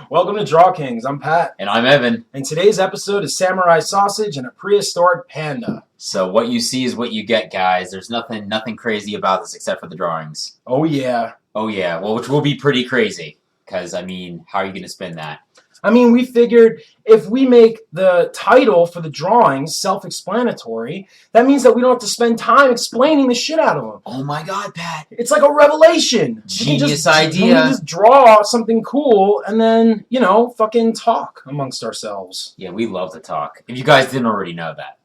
Welcome to DrawKings. I'm Pat. And I'm Evan. And today's episode is Samurai Sausage and a Prehistoric Panda. So what you see is what you get, guys. There's nothing crazy about this except for the drawings. Oh, yeah. Oh, yeah. Well, which will be pretty crazy. Because, I mean, how are you going to spin that? I mean, we figured if we make the title for the drawings self-explanatory, that means that we don't have to spend time explaining the shit out of them. Oh, my God, Pat. It's like a revelation. Genius idea. We can just draw something cool and then, fucking talk amongst ourselves. Yeah, we love to talk. If you guys didn't already know that.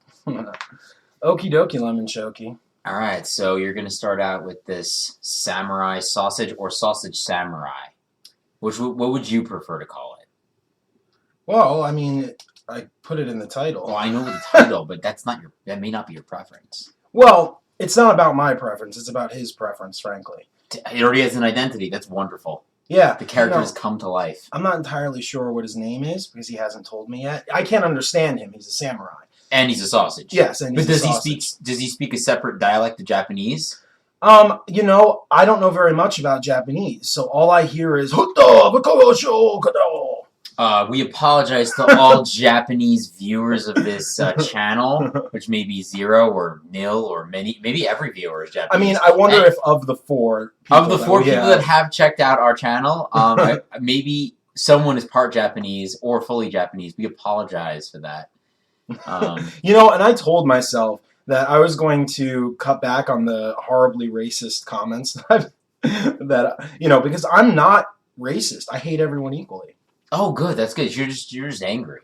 Okie dokie, lemon choky. All right, so you're going to start out with this samurai sausage or sausage samurai. What would you prefer to call it? Well, I mean, I put it in the title. Well, I know the title, but that may not be your preference. Well, it's not about my preference. It's about his preference, frankly. It already has an identity. That's wonderful. Yeah. The character has come to life. I'm not entirely sure what his name is because he hasn't told me yet. I can't understand him. He's a samurai. And he's a sausage. Yes, and he's a sausage. Does he speak a separate dialect of Japanese? I don't know very much about Japanese, so all I hear is We apologize to all Japanese viewers of this channel, which may be 0 or nil or maybe every viewer is Japanese. I mean, I wonder if of the four people that have checked out our channel, maybe someone is part Japanese or fully Japanese. We apologize for that. And I told myself that I was going to cut back on the horribly racist comments because I'm not racist. I hate everyone equally. Oh, good. That's good. You're just angry.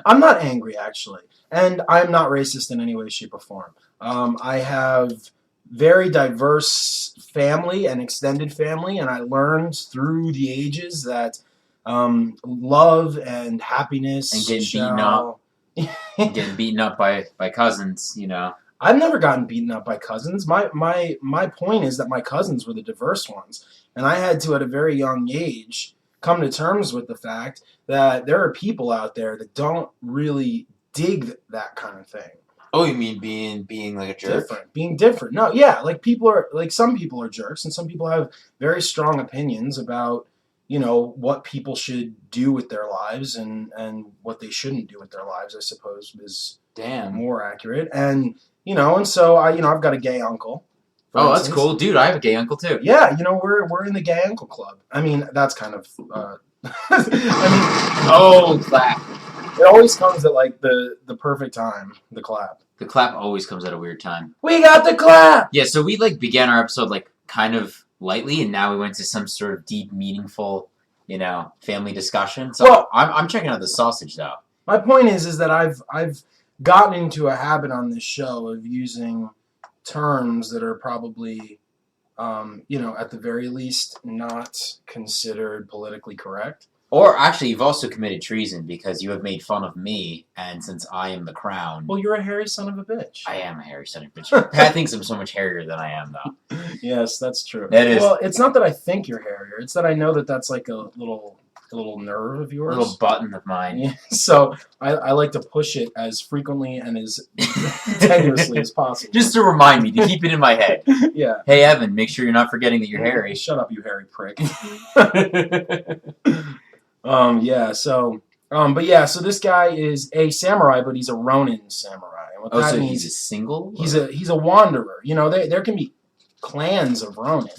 I'm not angry, actually. And I'm not racist in any way, shape, or form. I have very diverse family and extended family, and I learned through the ages that love and happiness and getting beaten up by cousins, I've never gotten beaten up by cousins. My point is that my cousins were the diverse ones, and I had to, at a very young age, come to terms with the fact that there are people out there that don't really dig that kind of thing. Oh, you mean being like a jerk? Being different. No, yeah, some people are jerks, and some people have very strong opinions about what people should do with their lives and what they shouldn't do with their lives, I suppose, is more accurate. And and so I've got a gay uncle. Oh, that's cool, dude. I have a gay uncle too. Yeah, we're in the gay uncle club. I mean, that's kind of clap. It always comes at like the perfect time, the clap. The clap always comes at a weird time. We got the clap. Yeah, so we began our episode kind of lightly, and now we went to some sort of deep, meaningful, family discussion. So I'm checking out the sausage though. My point is that I've gotten into a habit on this show of using terms that are probably, at the very least, not considered politically correct. Or actually, you've also committed treason because you have made fun of me, and since I am the crown... Well, you're a hairy son of a bitch. I am a hairy son of a bitch. Pat thinks I'm so much hairier than I am, though. Yes, that's true. That is. Well, it's not that I think you're hairier. It's that I know that that's like a little nerve of yours. A little button of mine. Yeah, so I like to push it as frequently and as tenuously as possible. Just to remind me, to keep it in my head. Yeah. Hey, Evan, make sure you're not forgetting that you're hairy. Shut up, you hairy prick. So this guy is a samurai, but he's a Ronin samurai. And what that means, he's a single? He's a wanderer. There can be clans of Ronin.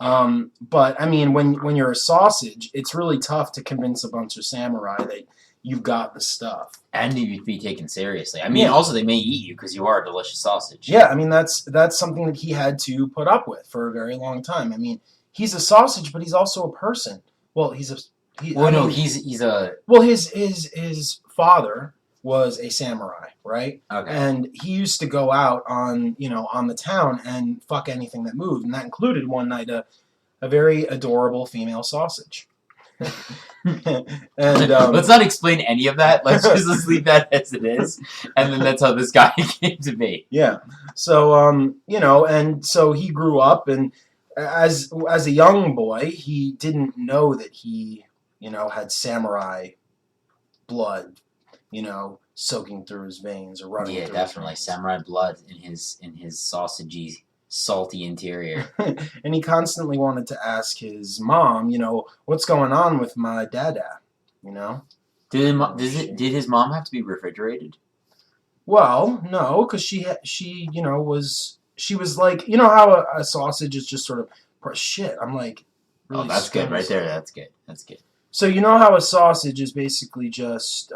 But I mean, when you're a sausage, it's really tough to convince a bunch of samurai that you've got the stuff. And you'd be taken seriously. I mean, also they may eat you because you are a delicious sausage. Yeah, I mean that's something that he had to put up with for a very long time. I mean, he's a sausage, but he's also a person. Well, he's a his father was a samurai, right? Okay. And he used to go out on the town and fuck anything that moved, and that included one night a very adorable female sausage. And let's not explain any of that. Let's leave that as it is, and then that's how this guy came to be. Yeah. So and so he grew up, and as a young boy, he didn't know that he had samurai blood, soaking through his veins or running. Yeah, through definitely his veins. samurai blood in his sausagey salty interior. And he constantly wanted to ask his mom, what's going on with my dada, Did his mom have to be refrigerated? Well, no, because she was like, how a sausage is just sort of shit. I'm like, really. Oh, that's good right there. That's good. That's good. So you know how a sausage is basically just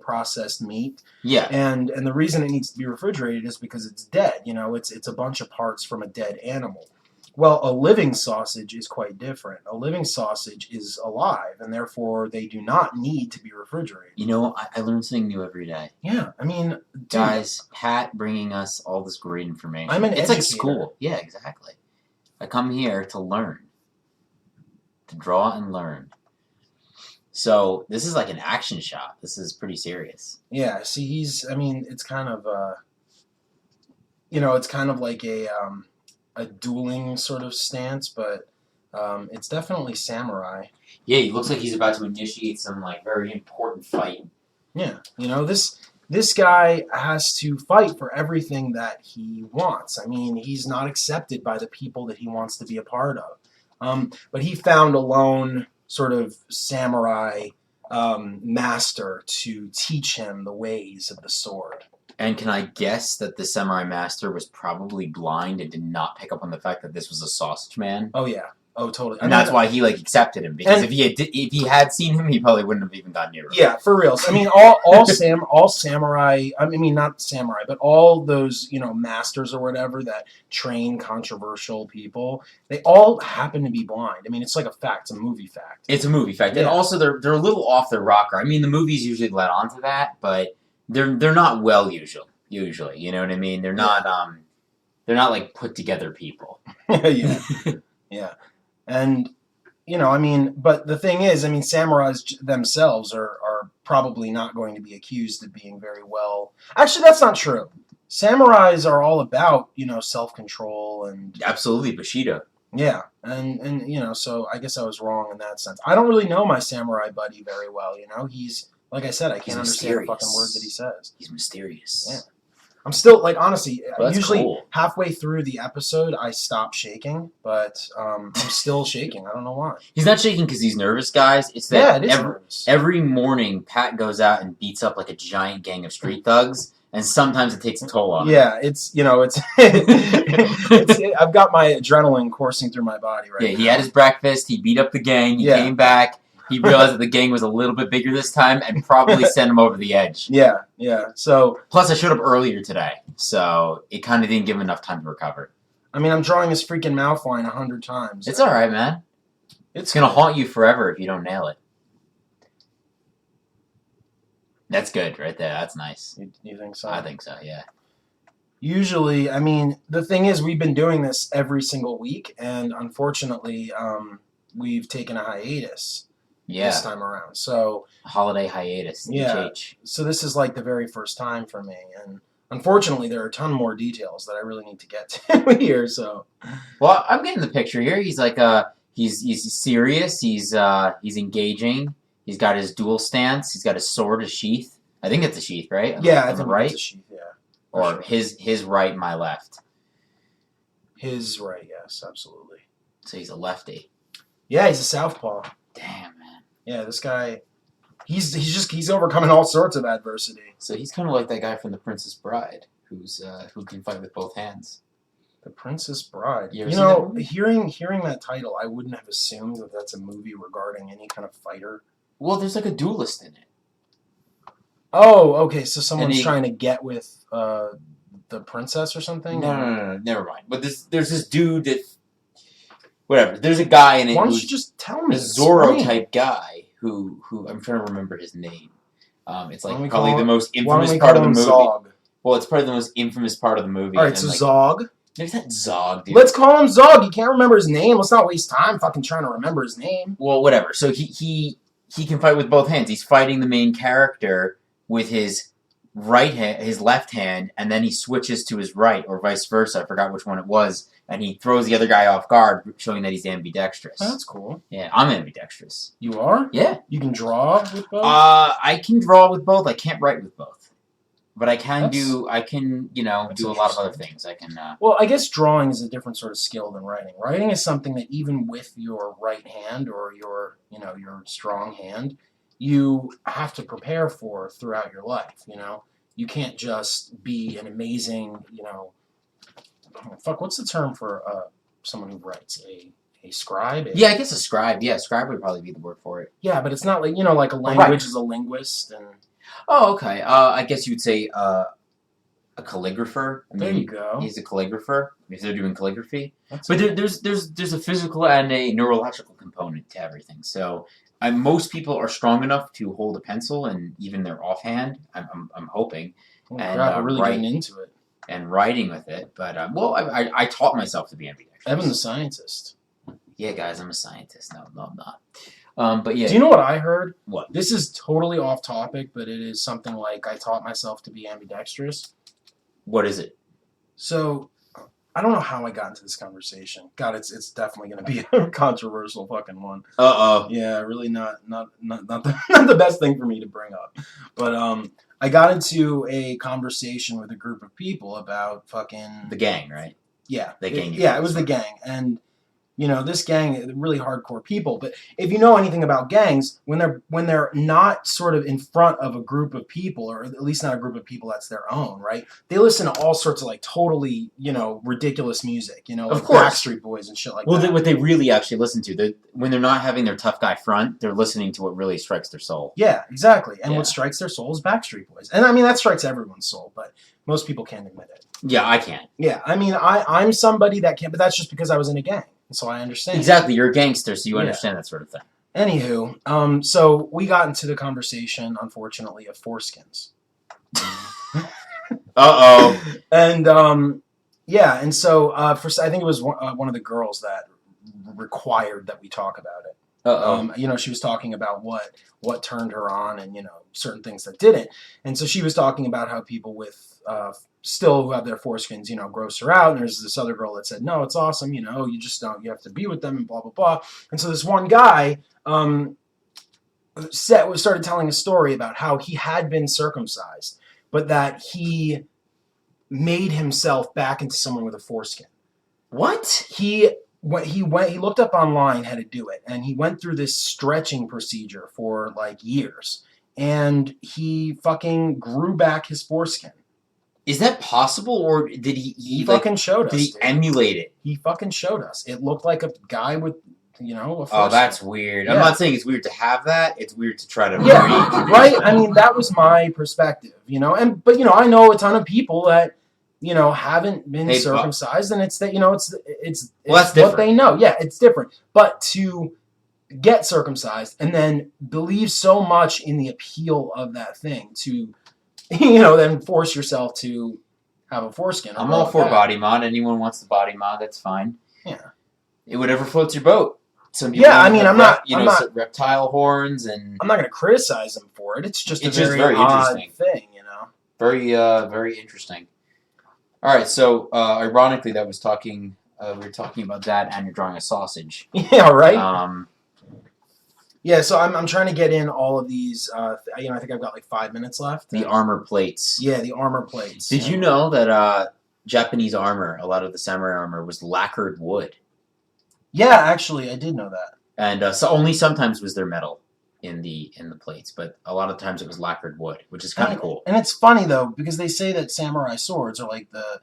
processed meat. Yeah. And the reason it needs to be refrigerated is because it's dead. It's a bunch of parts from a dead animal. Well, a living sausage is quite different. A living sausage is alive, and therefore they do not need to be refrigerated. I learn something new every day. Yeah, I mean, dude, guys, Pat bringing us all this great information. I'm an It's educator. like school. Yeah, exactly. I come here to learn, to draw and learn. So this is like an action shot. This is pretty serious. Yeah, see, it's kind of, it's kind of like a dueling sort of stance, but it's definitely samurai. Yeah, he looks like he's about to initiate some like very important fight. Yeah, this guy has to fight for everything that he wants. I mean, he's not accepted by the people that he wants to be a part of. But he found a lone sort of samurai master to teach him the ways of the sword. And can I guess that the samurai master was probably blind and did not pick up on the fact that this was a sausage man? Oh yeah. Oh totally. And that's why he accepted him, because if he had seen him, he probably wouldn't have even gotten near him. Yeah, for reals. I mean, all samurai. I mean, not samurai, but all those masters or whatever that train controversial people. They all happen to be blind. I mean, it's like a fact. It's a movie fact. It's a movie fact, and also they're a little off their rocker. I mean, the movies usually let on to that, but they're not well usually. You know what I mean? They're not like put together people. Yeah. Yeah. And, but the thing is, samurais themselves are probably not going to be accused of being very well. Actually, that's not true. Samurais are all about, self-control and... Absolutely, Bushido. Yeah, and so I guess I was wrong in that sense. I don't really know my samurai buddy very well, He's, like I said, I can't understand a fucking word that he says. He's mysterious. Yeah. I'm still, honestly, usually cool. halfway through the episode, I stop shaking, but I'm still shaking. I don't know why. He's not shaking because he's nervous, guys. It's that nervous. Every morning, Pat goes out and beats up like a giant gang of street thugs, and sometimes it takes a toll on him. Yeah, it's I've got my adrenaline coursing through my body right now. Yeah, he had his breakfast, he beat up the gang, he came back, he realized that the gang was a little bit bigger this time and probably sent him over the edge. Yeah. So plus, I showed up earlier today, so it kind of didn't give him enough time to recover. I mean, I'm drawing his freaking mouth line 100 times. It's all right, man. It's gonna haunt you forever if you don't nail it. That's good right there. That's nice. You think so? I think so, yeah. Usually, the thing is, we've been doing this every single week, and unfortunately, we've taken a hiatus. This time around. So holiday hiatus. Yeah. So this is like the very first time for me, and unfortunately, there are a ton more details that I really need to get to here. So, well, I'm getting the picture here. He's like he's serious. He's engaging. He's got his dual stance. He's got his sword, his sheath. I think it's a sheath, right? Yeah, I on the think right. It's a sheath. Yeah. Or his right, my left. His right, yes, absolutely. So he's a lefty. Yeah, he's a southpaw. Damn, man. Yeah, this guy, he's overcoming all sorts of adversity. So he's kind of like that guy from The Princess Bride, who can fight with both hands. The Princess Bride. You ever seen that movie? Hearing that title, I wouldn't have assumed that that's a movie regarding any kind of fighter. Well, there's like a duelist in it. Oh, okay. So someone's trying to get with the princess or something. No, never mind. But there's this dude that. Whatever. There's a guy in it. Why don't you just tell me? A Zorro type guy who I'm trying to remember his name. It's like probably the most infamous part of the movie. Zog? Well, it's probably the most infamous part of the movie. All right, so Zog. There's that Zog, dude. Let's call him Zog. You can't remember his name. Let's not waste time fucking trying to remember his name. Well, whatever. So he can fight with both hands. He's fighting the main character with his right hand, his left hand, and then he switches to his right, or vice versa. I forgot which one it was. And he throws the other guy off guard, showing that he's ambidextrous. Oh, that's cool. Yeah, I'm ambidextrous. You are? Yeah. You can draw with both? I can draw with both. I can't write with both. but I can That's- do. I can, you know, that's do a lot of other interesting. things. I can. Well, I guess drawing is a different sort of skill than writing. Writing is something that even with your right hand or your strong hand, you have to prepare for throughout your life. You can't just be an amazing, fuck. What's the term for someone who writes? A scribe? Yeah, I guess a scribe. Yeah, scribe would probably be the word for it. Yeah, but it's not like like a language is a linguist, and Oh, okay. I guess you would say a calligrapher. I there mean, you go. he's a calligrapher if they're doing calligraphy. That's But there's a physical and a neurological component to everything. So most people are strong enough to hold a pencil and even their offhand. I'm hoping. Holy And crap, we're really write- getting into it. and writing with it. But I taught myself to be ambidextrous. Evan the scientist. Yeah, guys, I'm a scientist. No, I'm not. But yeah. Do you know what I heard? What? This is totally off topic, but it is something like I taught myself to be ambidextrous. What is it? So I don't know how I got into this conversation. God, it's definitely going to be a controversial fucking one. Uh-oh. Yeah, really not not the best thing for me to bring up. But I got into a conversation with a group of people about fucking The gang, right? yeah, The gang. it was the gang, and this gang, really hardcore people. But if you know anything about gangs, when they're not sort of in front of a group of people, or at least not a group of people that's their own, right? They listen to all sorts of like totally, ridiculous music, Of like course. Backstreet Boys and shit like that. What they really actually listen to, when they're not having their tough guy front, they're listening to what really strikes their soul. Yeah, exactly. And Yeah. what strikes their soul is Backstreet Boys. And I mean, that strikes everyone's soul, but most people can't admit it. Yeah, I can't. Yeah, I mean, I'm somebody that can't, but that's just because I was in a gang. So I understand. Exactly, you're a gangster, so you Yeah. understand that sort of thing. Anywho, so we got into the conversation, unfortunately, of foreskins. Uh-oh. And yeah, and so I think it was one of the girls that required that we talk about it. Uh-oh. She was talking about what turned her on, and certain things that didn't. And so she was talking about how people with still who have their foreskins, gross her out. And there's this other girl that said, no, it's awesome. You just don't. You have to be with them, and blah blah blah. And so this one guy started telling a story about how he had been circumcised, but that he made himself back into someone with a foreskin. What? He looked up online how to do it, and he went through this stretching procedure for like years, and he fucking grew back his foreskin. Is that possible, or did He fucking showed us. Did he dude. emulate it? He fucking showed us. It looked like a guy with a foreskin. Oh, that's weird. Yeah. I'm not saying it's weird to have that. It's weird to try to Yeah, reproduce right. it. I mean, that was my perspective, but I know a ton of people that haven't been Hey, circumcised, and it's that it's Well, that's what different. they know. Yeah, it's different. But to get circumcised and then believe so much in the appeal of that thing to then force yourself to have a foreskin. I'm all for body mod. Anyone wants the body mod, that's fine. Yeah. Whatever floats your boat. Some people Yeah, I mean, have I'm not reptile horns and I'm not going to criticize them for it. It's just It's a just very very odd interesting. thing, very interesting. All right, so ironically, we were talking about that, and you're drawing a sausage. Yeah, right. Um, Yeah, so I'm trying to get in all of these. I think I've got like 5 minutes left. the armor plates. Yeah, the armor plates. Did you know that Japanese armor, a lot of the samurai armor, was lacquered wood, Yeah, actually, I did know that. and so only sometimes was there metal in the plates, but a lot of times it was lacquered wood, which is kind of cool. And it's funny though because they say that samurai swords are like the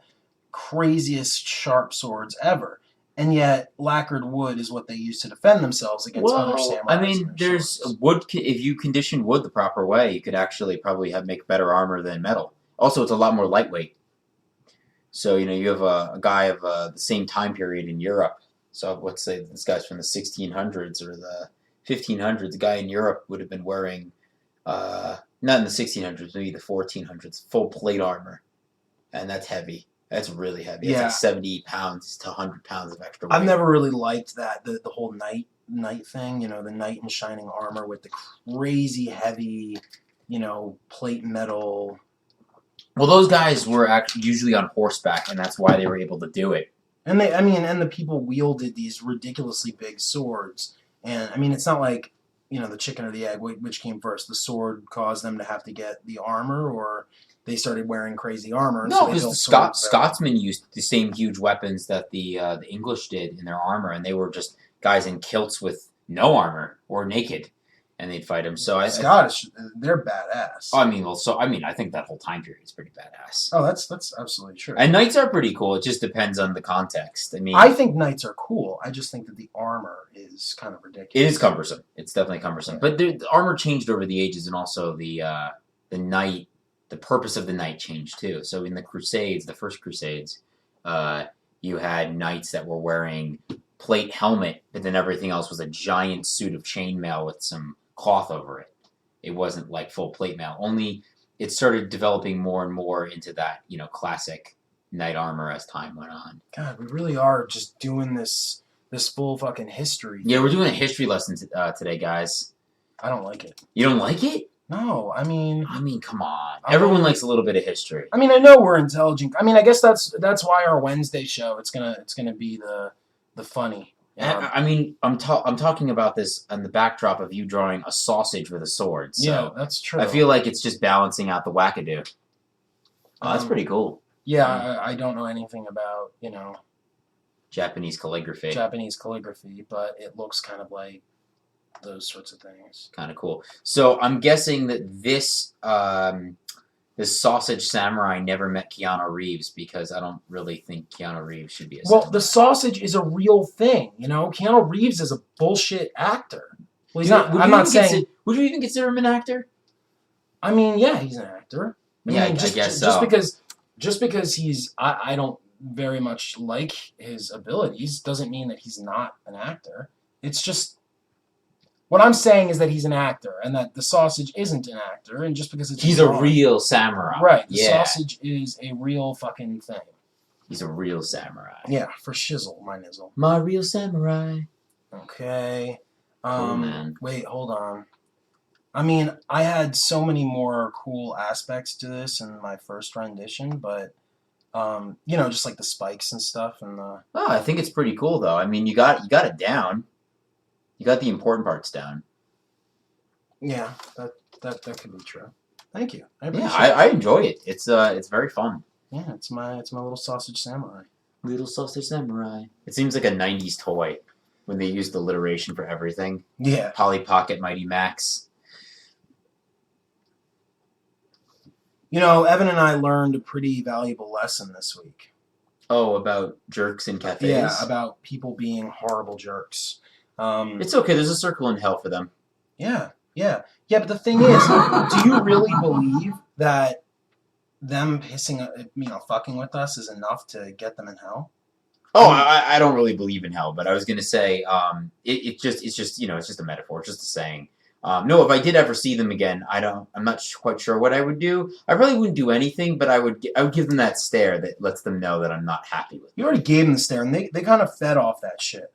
craziest sharp swords ever, and yet lacquered wood is what they use to defend themselves against other samurais. I mean, and their there's swords. wood. If you condition wood the proper way, you could actually probably make better armor than metal. Also, it's a lot more lightweight. So you have a guy of the same time period in Europe. So let's say this guy's from the 1600s or the 1500s. A guy in Europe would have been wearing, not in the 1600s, maybe the 1400s, full plate armor, and that's heavy. That's really heavy. Yeah. It's like 70 pounds to 100 pounds of extra weight. I've never really liked that the whole knight thing. The knight in shining armor with the crazy heavy, plate metal. Well, those guys were usually on horseback, and that's why they were able to do it. And the people wielded these ridiculously big swords. And I mean, it's not like, the chicken or the egg, which came first. The sword caused them to have to get the armor, or, they started wearing crazy armor. And No, so they because built the swords that- Scotsmen used the same huge weapons that the English did in their armor, and they were just guys in kilts with no armor or naked, and they'd fight them. So Scottish, they're badass. I think that whole time period is pretty badass. Oh, that's absolutely true. And knights are pretty cool. It just depends on the context. I mean, I think knights are cool. I just think that the armor is kind of ridiculous. it is cumbersome. It's definitely cumbersome. But the armor changed over the ages, and also the knight, the purpose of the knight changed too. So in the Crusades, the first Crusades, you had knights that were wearing plate helmet, but then everything else was a giant suit of chainmail with some cloth over it. It wasn't like full plate mail. Only it started developing more and more into that, classic knight armor as time went on. God, we really are just doing this full fucking history. Yeah, we're doing a history lesson today, guys. I don't like it. You don't like it? No, I mean, come on. Everyone likes a little bit of history. I mean, I know we're intelligent. I mean, I guess that's why our Wednesday show it's gonna be the funny. I mean, I'm talking about this on the backdrop of you drawing a sausage with a sword. So yeah, that's true. I feel like it's just balancing out the wackadoo. Oh, that's pretty cool. Yeah, I don't know anything about Japanese calligraphy, but it looks kind of like those sorts of things. Kind of cool. So I'm guessing that this sausage samurai never met Keanu Reeves, because I don't really think Keanu Reeves should be a samurai. Well, the sausage is a real thing, Keanu Reeves is a bullshit actor. Well, he's not. I'm not saying. Would you even consider him an actor? I mean, yeah, he's an actor. I guess so. Just because he's, I don't very much like his abilities doesn't mean that he's not an actor. It's just. What I'm saying is that he's an actor, and that the sausage isn't an actor, and just because he's a real samurai. Right, the sausage is a real fucking thing. He's a real samurai. Yeah, for shizzle, my nizzle. My real samurai. Okay. Cool, man. Wait, hold on. I mean, I had so many more cool aspects to this in my first rendition, but just like the spikes and stuff and the. Oh, I think it's pretty cool though. I mean, you got it down. You got the important parts down. Yeah, that could be true. Thank you. I enjoy it. It's very fun. Yeah, it's my little sausage samurai. Little sausage samurai. It seems like a '90s toy when they use the alliteration for everything. Yeah. Polly Pocket, Mighty Max. Evan and I learned a pretty valuable lesson this week. Oh, about jerks in cafes? Yeah, about people being horrible jerks. It's okay. There's a circle in hell for them. Yeah. But the thing is, do you really believe that them fucking with us is enough to get them in hell? Oh, I don't really believe in hell, but I was gonna say, it's just a metaphor. It's just a saying. No, if I did ever see them again, I'm not quite sure what I would do. I probably wouldn't do anything, but I would give them that stare that lets them know that I'm not happy with them. You already gave them the stare, and they kind of fed off that shit.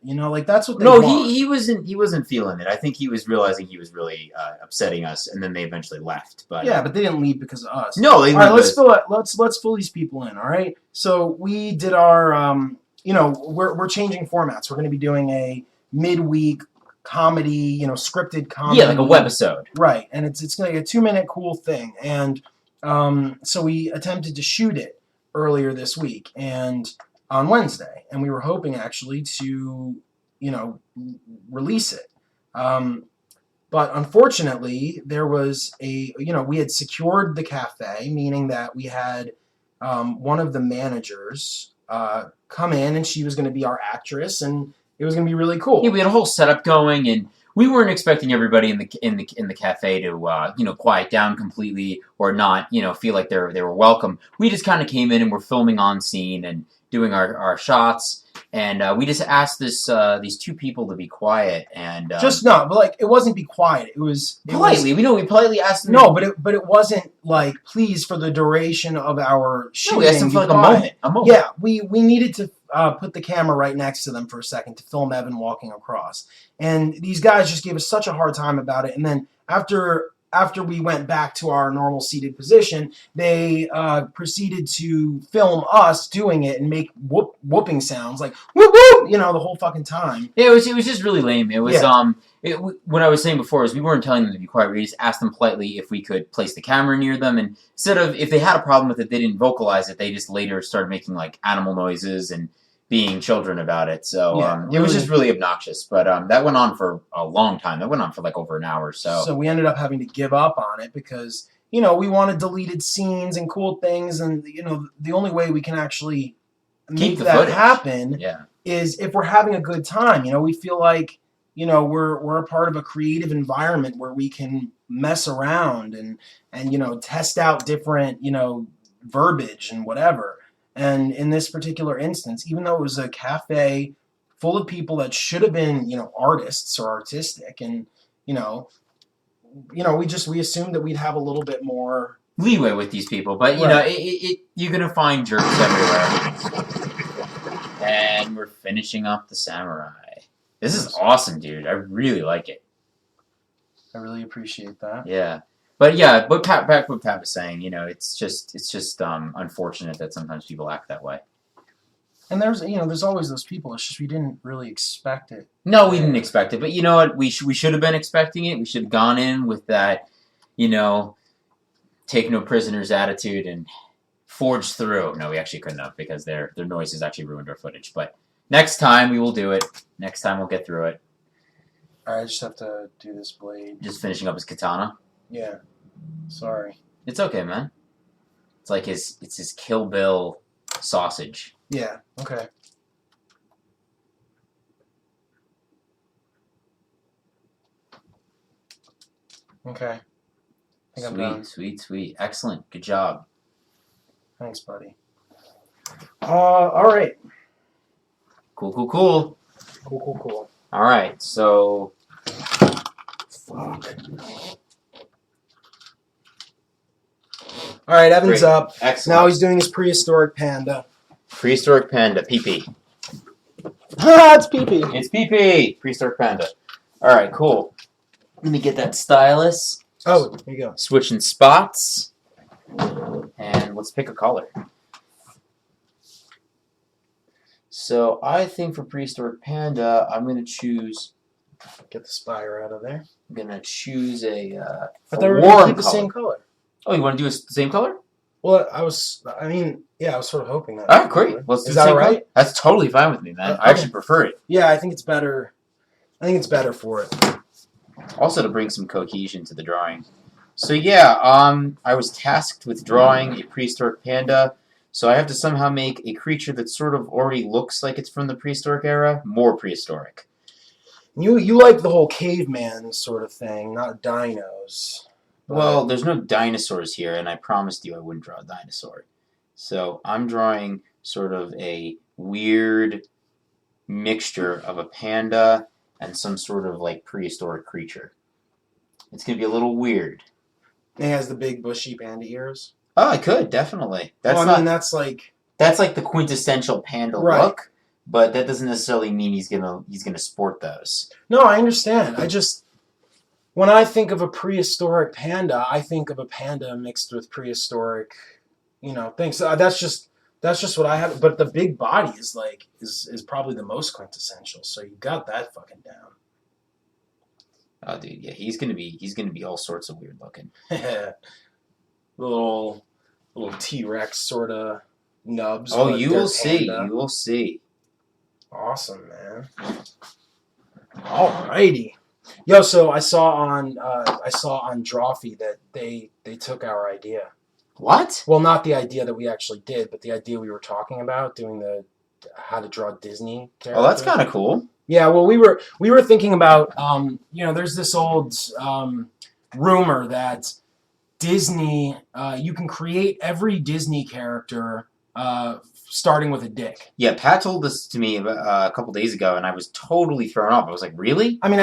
That's what they want. No, he wasn't feeling it. I think he was realizing he was really upsetting us, and then they eventually left. But yeah, but they didn't leave because of us. No, they. All right, let's fill these people in. All right, so we did our we're changing formats. We're going to be doing a midweek comedy, scripted comedy. Yeah, like a webisode. Right, and it's going to be a 2-minute cool thing. And so we attempted to shoot it earlier this week and on Wednesday, and we were hoping actually to, release it. But unfortunately, there was we had secured the cafe, meaning that we had one of the managers come in, and she was going to be our actress, and it was going to be really cool. Yeah, we had a whole setup going, and we weren't expecting everybody in the cafe to quiet down completely or not feel like they were welcome. We just kind of came in and we're filming on scene and doing our shots, and we just asked these two people to be quiet and but it wasn't be quiet. It was politely. We politely asked them. No, but it wasn't like please for the duration of our shooting. No, we asked them for like a moment. Yeah, we needed to put the camera right next to them for a second to film Evan walking across, and these guys just gave us such a hard time about it. And then after after we went back to our normal seated position, they proceeded to film us doing it and make whooping sounds like whoop whoop, you know, the whole fucking time. Yeah, it was just really lame. It was Yeah. What I was saying before is we weren't telling them to be quiet. We just asked them politely if we could place the camera near them, and instead of if they had a problem with it, they didn't vocalize it. They just later started making like animal noises and being children about it. So it was just really obnoxious. But that went on for a long time. That went on for like over an hour. So we ended up having to give up on it because, you know, we wanted deleted scenes and cool things, and you know, the only way we can actually make that footage happen yeah. is if we're having a good time. You know, we feel like, you know, we're a part of a creative environment where we can mess around and you know, test out different, you know, verbiage and whatever. And in this particular instance, even though it was a cafe full of people that should have been, you know, artists or artistic, and you know, we assumed that we'd have a little bit more leeway with these people, but you know, you're gonna find jerks everywhere. And we're finishing up the samurai. This is awesome, dude. I really like it. I really appreciate that. Yeah, but yeah, back what Pat was saying. You know, it's just unfortunate that sometimes people act that way. And there's always those people. It's just we didn't really expect it. No, we didn't expect it, but you know what? We should have been expecting it. We should have gone in with that, you know, take no prisoners attitude and forged through. No, we actually couldn't have because their noises actually ruined our footage. But next time we will do it. Next time we'll get through it. All right, I just have to do this blade. Just finishing up his katana. Yeah. Sorry. It's okay, man. It's like his Kill Bill sausage. Yeah. Okay. Okay. I think I'm done. Sweet. Excellent. Good job. Thanks, buddy. All right. Cool. Cool. All right, so. Fuck. All right, Evan's up. Excellent. Now he's doing his prehistoric panda. Prehistoric panda, PP. It's PP. It's PP. Prehistoric panda. All right, cool. Let me get that stylus. Oh, here you go. Switching spots. And let's pick a color. So I think for Prehistoric Panda, I'm going to choose... Get the spire out of there. I'm going to choose a warm the same color. Oh, you want to do the same color? Well, I was sort of hoping that. All right, great. Let's do Is the that same right? color. That's totally fine with me, man. I actually prefer it. Yeah, I think it's better. I think it's better for it. Also to bring some cohesion to the drawing. So yeah, I was tasked with drawing a prehistoric panda, so I have to somehow make a creature that sort of already looks like it's from the prehistoric era, more prehistoric. You like the whole caveman sort of thing, not dinos. Well, there's no dinosaurs here, and I promised you I wouldn't draw a dinosaur. So I'm drawing sort of a weird mixture of a panda and some sort of like prehistoric creature. It's going to be a little weird. It has the big bushy panda ears. Oh, I could, definitely. That's that's like the quintessential panda look, but that doesn't necessarily mean he's gonna sport those. No, I understand. When I think of a prehistoric panda, I think of a panda mixed with prehistoric, things. So that's just what I have. But the big body is probably the most quintessential. So you got that fucking down. Oh, dude, yeah, he's gonna be all sorts of weird looking. little T-Rex sort of nubs. Oh, you will see. You will see. Awesome, man. Alrighty. Yo, so I saw on Drawfee that they took our idea. What? Well, not the idea that we actually did, but the idea we were talking about doing the how to draw Disney characters. Oh, that's kind of cool. Yeah, well, we were thinking about there's this old rumor that Disney you can create every Disney character starting with a dick. Yeah, Pat told this to me a couple days ago, and I was totally thrown off. I was like, really? I mean,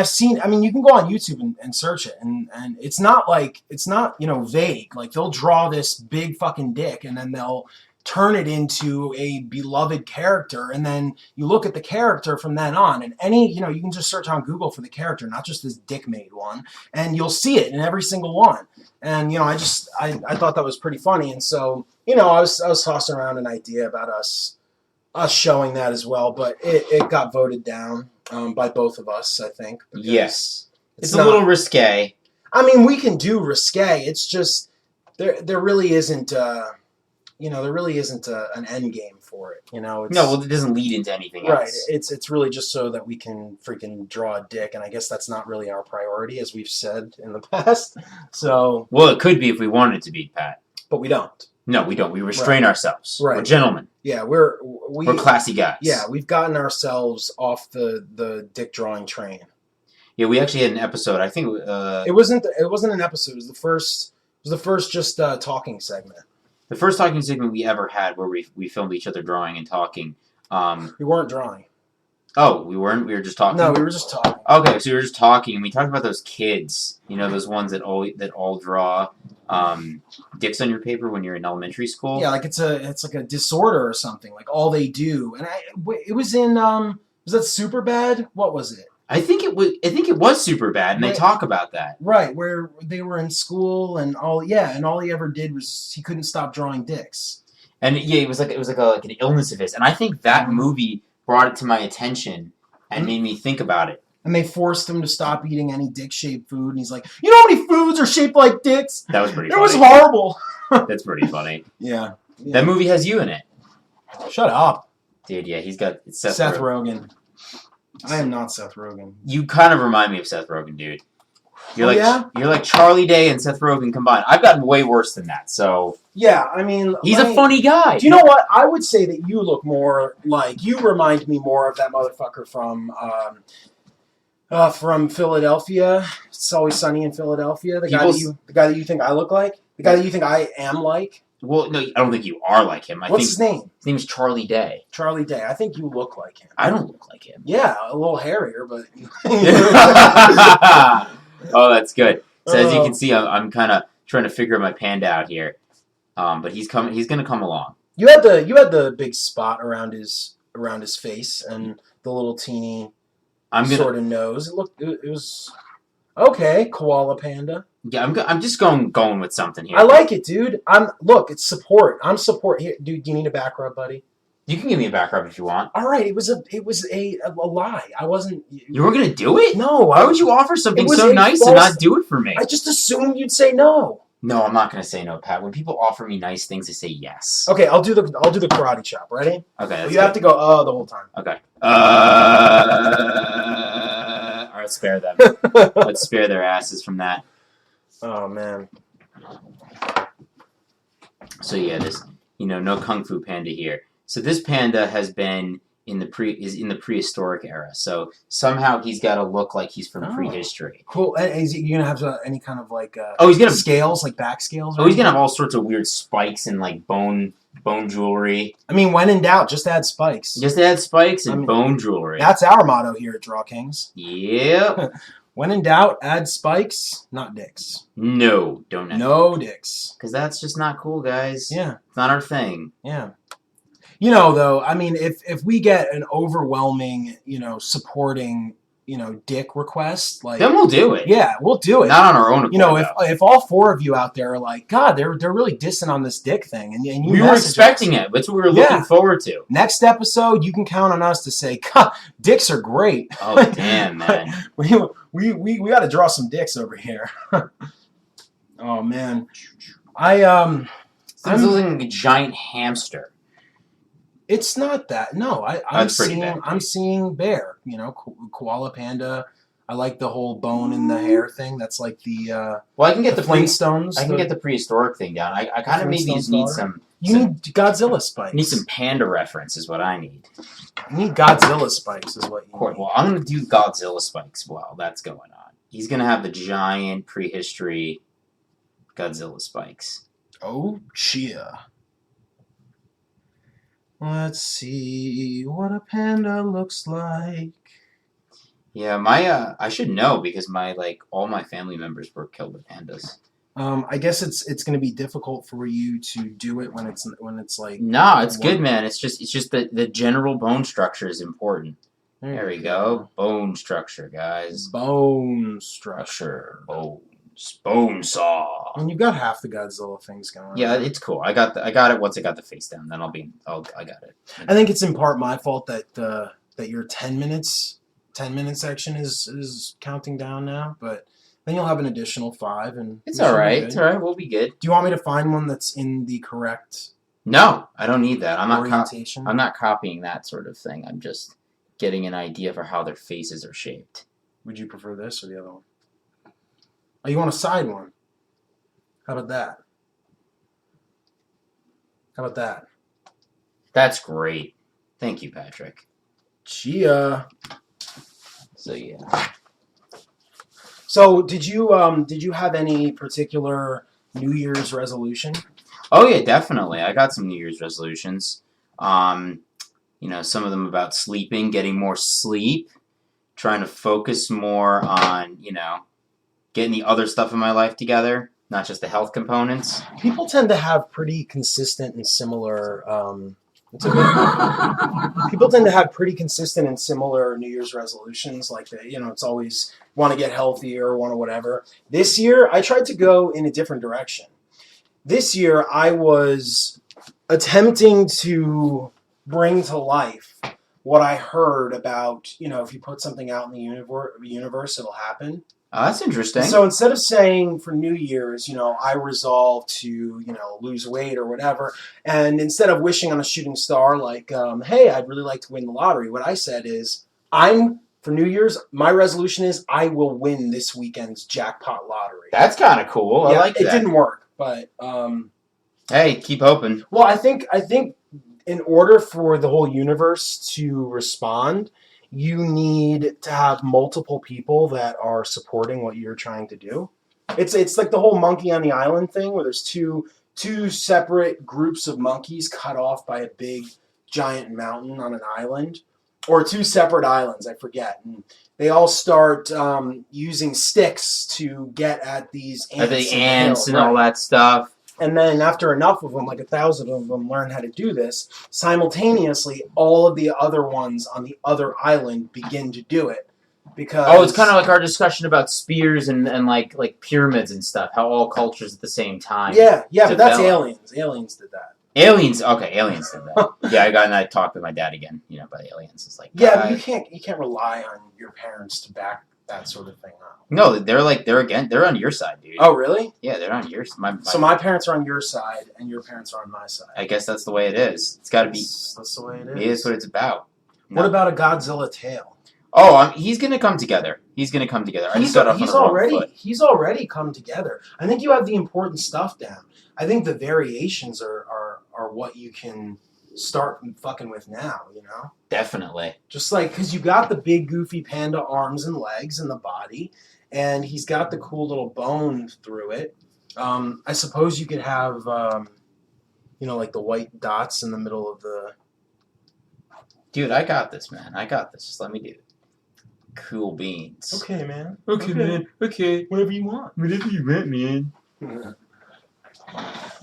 you can go on YouTube and search it, and it's not vague. Like, they'll draw this big fucking dick, and then they'll turn it into a beloved character, and then you look at the character from then on, and you can just search on Google for the character, not just this dick made one, and you'll see it in every single one. And I thought that was pretty funny, and so I was tossing around an idea about us showing that as well, but it got voted down by both of us, I think. Yes, it's a little risque. I mean, we can do risque. It's just there really isn't. There really isn't an end game for it. No, well, it doesn't lead into anything else. Right. It's really just so that we can freaking draw a dick, and I guess that's not really our priority, as we've said in the past. So. Well, it could be if we wanted to be, Pat. But we don't. No, we don't. We restrain ourselves. Right. We're gentlemen. Yeah, we're classy guys. Yeah, we've gotten ourselves off the dick drawing train. Yeah, we actually had an episode. I think it wasn't an episode. It was the first just talking segment. The first talking segment we ever had where we filmed each other drawing and talking. We weren't drawing. Oh, we weren't? We were just talking? No, we were just talking. Okay, so we were just talking, and we talked about those kids. Those ones that all draw dicks on your paper when you're in elementary school. Yeah, like it's like a disorder or something. Like all they do. And it was in was that Superbad? What was it? I think it was Superbad, and they talk about that. Right, where they were in school and all he ever did was he couldn't stop drawing dicks. And yeah, it was like an illness of his. And I think that movie brought it to my attention and made me think about it. And they forced him to stop eating any dick-shaped food, and he's like, "You know how many foods are shaped like dicks?" That was pretty funny. It was horrible. That's pretty funny. Yeah. That movie has you in it. Shut up. Dude, yeah, he's got Seth Rogen. I am not Seth Rogen. You kind of remind me of Seth Rogen, dude. You're yeah? You're like Charlie Day and Seth Rogen combined. I've gotten way worse than that, so... Yeah, I mean... He's a funny guy. Do you know what? I would say that you look more like... You remind me more of that motherfucker from Philadelphia. It's Always Sunny in Philadelphia. The guy that you think I look like? The guy that you think I am like? Well, no, I don't think you are like him. What's his name? His name is Charlie Day. Charlie Day. I think you look like him. I don't look like him. Yeah, a little hairier, but... Oh, that's good. So as you can see, I'm kind of trying to figure my Panda out here. But he's coming. He's going to come along. You had the big spot around his face and the little teeny sort of nose. It was okay. Koala Panda. Yeah, I'm just going with something here. I like it, dude. It's support. I'm support here, dude. Do you need a back rub, buddy? You can give me a back rub if you want. All right, it was a lie. I wasn't. You were gonna do it? No. Why would you offer something so nice and not do it for me? I just assumed you'd say no. No, I'm not gonna say no, Pat. When people offer me nice things, I say yes. Okay, I'll do the karate chop. Ready? Okay. You have to go the whole time. Okay. All right, spare them. Let's spare their asses from that. Oh man. So yeah, this no Kung Fu Panda here. So this panda has been in the prehistoric era. So somehow he's got to look like he's from prehistory. Cool. And is he gonna have any kind of like he's gonna scales, like back scales? He's gonna have all sorts of weird spikes and like bone jewelry. I mean, when in doubt, just add spikes. Just add spikes and bone jewelry. That's our motto here at DrawKings. Yep. When in doubt, add spikes, not dicks. No, don't add. No dicks. Because that's just not cool, guys. Yeah. It's not our thing. Yeah. Though, I mean, if we get an overwhelming, supporting, dick request, like then we'll do it. Yeah, we'll do it. Not on our own accord, if all four of you out there are like, God, they're really dissing on this dick thing, and you we were expecting it. That's what we were looking forward to. Next episode, you can count on us to say, God, dicks are great. Oh damn, man. we got to draw some dicks over here. Oh man, I'm looking like a giant hamster. It's not that. No, I'm seeing bear. Koala Panda. I like the whole bone in the hair thing. That's like the. Well, I can get the Flintstones. I can get the prehistoric thing down. I kind of maybe just need some. You need Godzilla spikes. Need some Panda reference is what I need. You need Godzilla spikes is what you need. Well, I'm gonna do Godzilla spikes while that's going on. He's gonna have the giant prehistory Godzilla spikes. Oh, chia. Let's see what a panda looks like. Yeah, I should know because all my family members were killed by pandas. I guess it's going to be difficult for you to do it when it's like. No, it's good, man. It's just the general bone structure is important. There we go. Bone structure, guys. Bone structure. Bones. Bone saw. And you've got half the Godzilla things going. Yeah, it's cool. I got it once I got the face down. Then I got it. I think it's in part my fault that your 10 minute section is counting down now, but then you'll have an additional 5, and it's all right. It's all right. We'll be good. Do you want me to find one that's in the correct? No, I don't need that. I'm orientation. I'm not copying that sort of thing. I'm just getting an idea for how their faces are shaped. Would you prefer this or the other one? Oh, you want a side one? How about that? How about that? That's great. Thank you, Patrick. Chia. So yeah. So did you have any particular New Year's resolution? Oh yeah, definitely. I got some New Year's resolutions. Some of them about sleeping, getting more sleep, trying to focus more on, getting the other stuff in my life together, not just the health components. People tend to have pretty consistent and similar. People tend to have pretty consistent and similar New Year's resolutions. Like it's always want to get healthier, want to whatever. This year, I tried to go in a different direction. This year, I was attempting to bring to life what I heard about, if you put something out in the universe, it'll happen. Oh, that's interesting. So instead of saying for New Year's, I resolve to, lose weight or whatever, and instead of wishing on a shooting star like, hey, I'd really like to win the lottery, what I said is, for New Year's, my resolution is I will win this weekend's jackpot lottery. That's kind of cool. I like that. It didn't work, but... hey, keep hoping. Well, I think in order for the whole universe to respond, you need to have multiple people that are supporting what you're trying to do. It's like the whole monkey on the island thing, where there's two separate groups of monkeys cut off by a big giant mountain on an island, or 2 separate islands, I forget. And they all start using sticks to get at these ants. The ants and all that stuff. And then after enough of them, like 1,000 of them, learn how to do this, simultaneously, all of the other ones on the other island begin to do it. Because it's kind of like our discussion about spears and like pyramids and stuff, how all cultures at the same time. Yeah, but that's aliens. Aliens did that. Aliens did that. Yeah, I talked with my dad again, about aliens. It's like, but you can't rely on your parents to back that sort of thing up. No, they're on your side, dude. Oh, really? Yeah, they're on your side. So my parents are on your side, and your parents are on my side. I guess that's the way it is. It's got to be. That's the way it is. It is what it's about. What about a Godzilla tale? Oh, he's gonna come together. He's already come together. I think you have the important stuff down. I think the variations are what you can start fucking with now, Definitely. Just like, because you got the big goofy panda arms and legs and the body, and he's got the cool little bone through it. I suppose you could have, like the white dots in the middle of the... Dude, I got this, man. I got this. Just let me do it. Cool beans. Okay, man. Okay, man. Okay. Whatever you want. Whatever you want, man.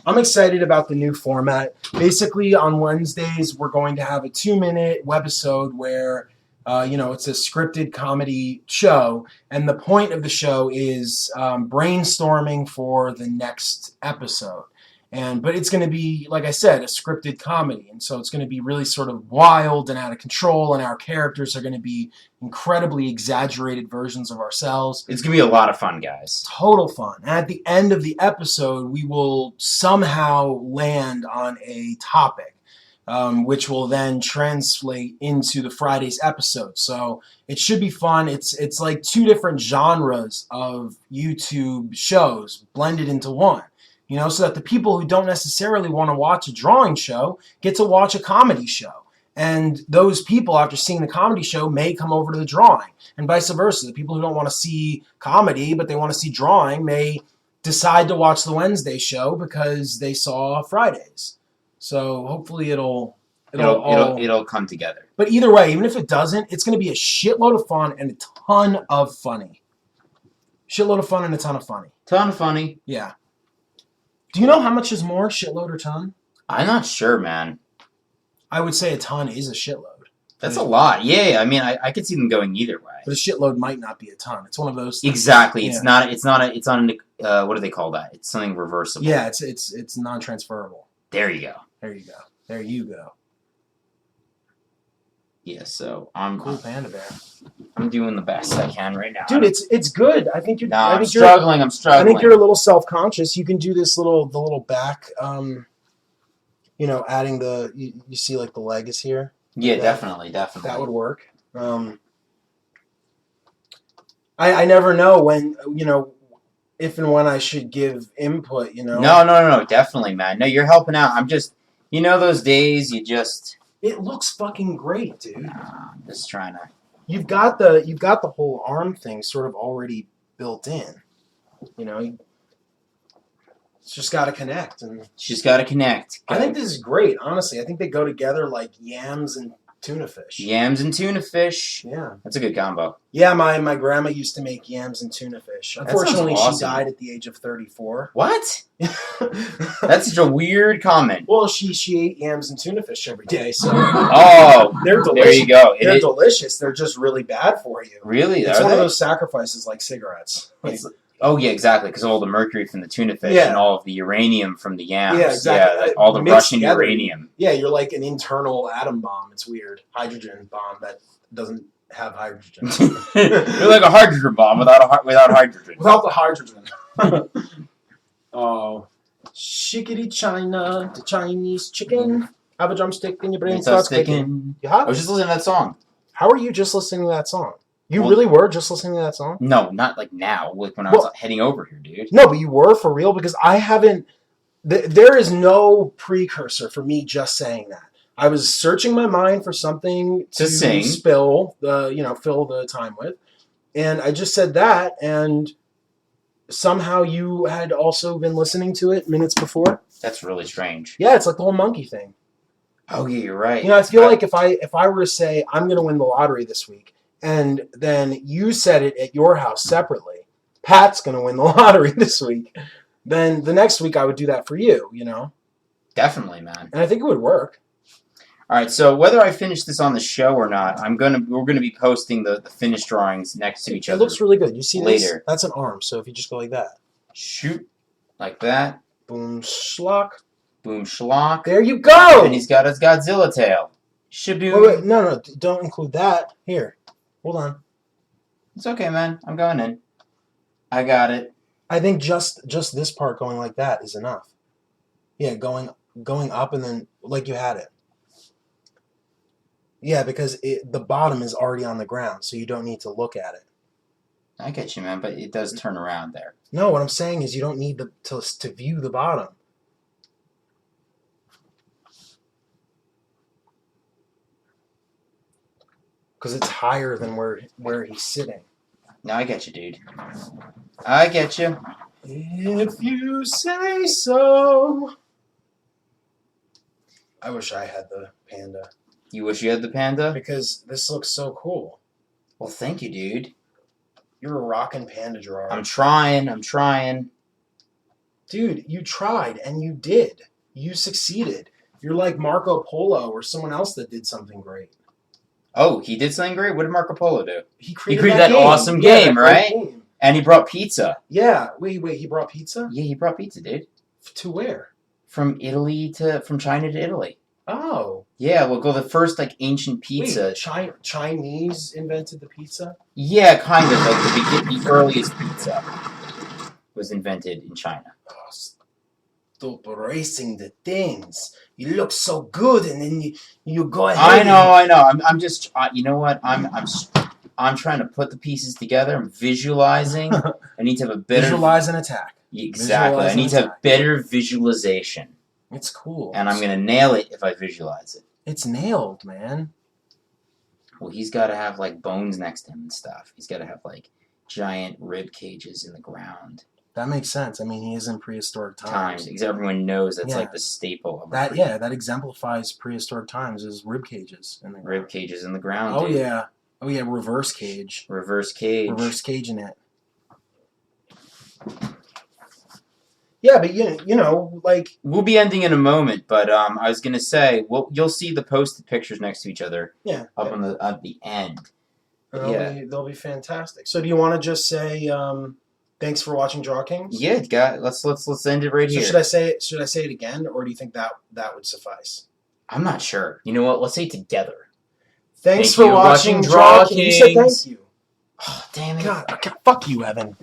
I'm excited about the new format. Basically, on Wednesdays, we're going to have a 2-minute webisode where, it's a scripted comedy show, and the point of the show is brainstorming for the next episode. But it's going to be, like I said, a scripted comedy, and so it's going to be really sort of wild and out of control, and our characters are going to be incredibly exaggerated versions of ourselves. It's going to be a lot of fun, guys. Total fun. And at the end of the episode, we will somehow land on a topic, which will then translate into the Friday's episode. So it should be fun. It's like 2 different genres of YouTube shows blended into one. So that the people who don't necessarily want to watch a drawing show get to watch a comedy show. And those people, after seeing the comedy show, may come over to the drawing. And vice versa. The people who don't want to see comedy, but they want to see drawing, may decide to watch the Wednesday show because they saw Fridays. So hopefully it'll come together. But either way, even if it doesn't, it's going to be a shitload of fun and a ton of funny. Shitload of fun and a ton of funny. Ton of funny. Yeah. Do you know how much is more, shitload or ton? I'm not sure, man. I would say a ton is a shitload. That's a lot. Yeah, I mean, I could see them going either way. But a shitload might not be a ton. It's one of those things. Exactly. Yeah. It's not what do they call that? It's something reversible. Yeah, it's non-transferable. There you go. There you go. There you go. Yeah, so I'm Cool panda bear. I'm doing the best I can right now. Dude, it's good. I think you're. No, I I'm think struggling. I'm I struggling. think you're a little self-conscious. You can do this the little back. Adding you see like the leg is here. Yeah, Like definitely. That would work. I never know when if and when I should give input. No, definitely, man. No, you're helping out. I'm just, those days you just. It looks fucking great, dude. Nah, I'm just trying to. You've got the whole arm thing sort of already built in. It's just got to connect, and She's got to connect. I think this is great. Honestly, I think they go together like yams and tuna fish. Yams and tuna fish. Yeah. That's a good combo. Yeah, my grandma used to make yams and tuna fish. Unfortunately, awesome. she died at the age of 34. What? That's such a weird comment. Well, she ate yams and tuna fish every day, so Oh, they're delicious. there you go. They're delicious. They're just really bad for you. Really? It's Are one they? of those sacrifices like cigarettes. Oh, yeah, exactly, because all the mercury from the tuna fish Yeah. and all of the uranium from the yams. Yeah, exactly. Yeah, like all the Mixed Russian together. uranium. Yeah, you're like an internal atom bomb. It's weird. Hydrogen bomb that doesn't have hydrogen. You're like a hydrogen bomb without hydrogen. Without the hydrogen. Oh. Shickety China, the Chinese chicken. Have a drumstick and your brain It's starts sticking. kicking. You have? I was just listening to that song. How are you just listening to that song? You Well- really were just listening to that song? No, not like now. Like when I was Well- heading over here, dude. No, but you were for real because I haven't. There is no precursor for me just saying that. I was searching my mind for something To sing. fill the time with, and I just said that, and somehow you had also been listening to it minutes before. That's really strange. Yeah, it's like the whole monkey thing. Oh yeah, you're right. I feel like if I were to say I'm going to win the lottery this week, and then you said it at your house separately, Pat's going to win the lottery this week, then the next week I would do that for you, Definitely, man. and I think it would work. All right, so whether I finish this on the show or not, we're gonna be posting the finished drawings next to each It other. looks really good. You see this? later. That's an arm. So if you just go like that, Shoot like that. boom, schlock. Boom, schlock. There you go. And he's got his Godzilla tail. Shaboom. Wait, no, don't include that. Here, hold on. It's okay, man. I'm going in. I got it. I think just this part going like that is enough. Yeah, going up and then like you had it. Yeah, because the bottom is already on the ground, so you don't need to look at it. I get you, man, but it does turn around there. No, what I'm saying is you don't need to view the bottom. Because it's higher than where he's sitting. No, I get you, dude. I get you. If you say so. I wish I had the panda. You wish you had the panda? Because this looks so cool. Well, thank you, dude. You're a rockin' panda drawer. I'm trying. Dude, you tried and you did. You succeeded. You're like Marco Polo or someone else that did something great. Oh, he did something great? What did Marco Polo do? He created that game. awesome Yeah, game, that great right? game. And he brought pizza. Yeah. Wait, he brought pizza? Yeah, he brought pizza, dude. To where? From China to Italy. Oh. Yeah, we'll go the first ancient pizza. Wait, Chinese invented the pizza? Yeah, kind of like the earliest pizza was invented in China. Oh, stop erasing the things. You look so good, and then you go ahead. I know. I'm just. You know what? I'm trying to put the pieces together. I'm visualizing. I need to have a better Visualize an attack. Exactly. Visualize I need an to have attack. better visualization, It's cool. and I'm gonna nail it if I visualize it. It's nailed, man. Well, he's got to have bones next to him and stuff. He's got to have giant rib cages in the ground. That makes sense. I mean, he is in prehistoric times. Because everyone knows that's Yeah. the staple of That exemplifies prehistoric times is rib cages in the ground. rib cages in the ground. Oh dude. yeah. Oh yeah, reverse cage. Reverse cage. Reverse cage in it. Yeah, but you know, like We'll be ending in a moment, but I was gonna say, well, you'll see the posted pictures next to each other yeah, up on the at the end. But they'll be fantastic. So do you want to just say thanks for watching DrawKings? yeah, let's end it right So here. should I say it again, or do you think that would suffice? I'm not sure. You know what? Let's say it together. Thanks Thank for you watching watching DrawKings. You said DrawKings. thank you. Oh, damn it. God, okay, fuck you, Evan.